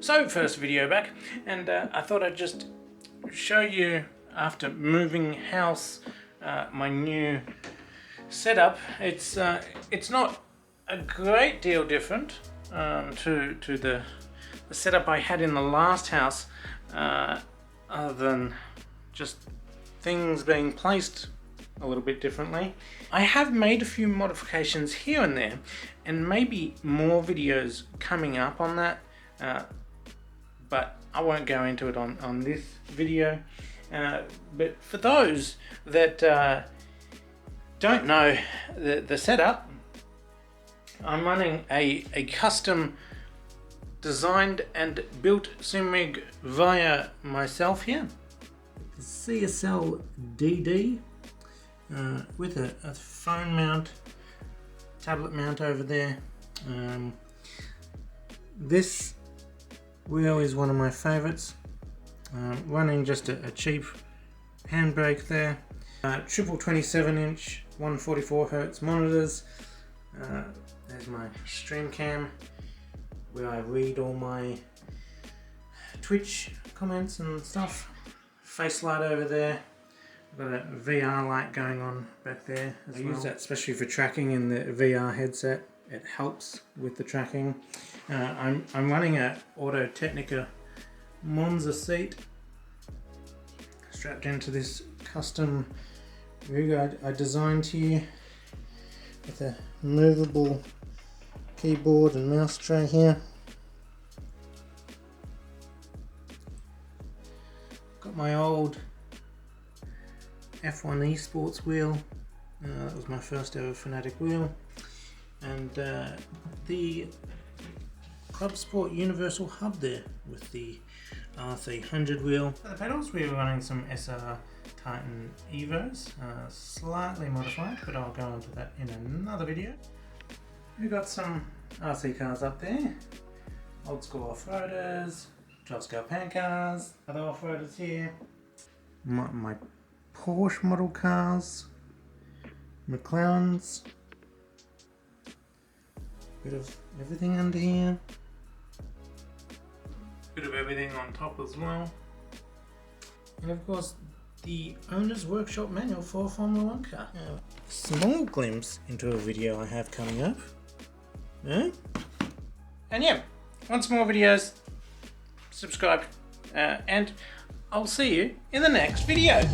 So first video back, and I thought I'd just show you after moving house my new setup. It's not a great deal different to the setup I had in the last house, other than just things being placed a little bit differently. I have made a few modifications here and there, and maybe more videos coming up on that, but I won't go into it on this video. But for those that don't know the setup, I'm running a custom designed and built sim rig via myself here. The CSL DD with a phone mount, tablet mount over there. This wheel is one of my favorites. Running just a cheap handbrake there. Triple 27-inch 144Hz monitors. There's my stream cam where I read all my Twitch comments and stuff. Face light over there. Got a VR light going on back there as well. I use that especially for tracking in the VR headset. It helps with the tracking. I'm running a Audio Technica Monza seat strapped into this custom rig I designed here with a movable keyboard and mouse tray here. Got my old F1 Esports wheel. That was my first ever Fanatec wheel, and the Club Sport Universal hub there with the R300 wheel. For the pedals, we were running some SR Titan Evos, slightly modified, but I'll go into that in another video. We've got some RC cars up there, old school off-roaders, 12-scale pan cars, other off-roaders here, my Porsche model cars, McLarens, bit of everything under here, bit of everything on top as well, and of course the owner's workshop manual for a Formula 1 car. A small glimpse into a video I have coming up. And yeah, once more videos, subscribe, and I'll see you in the next video.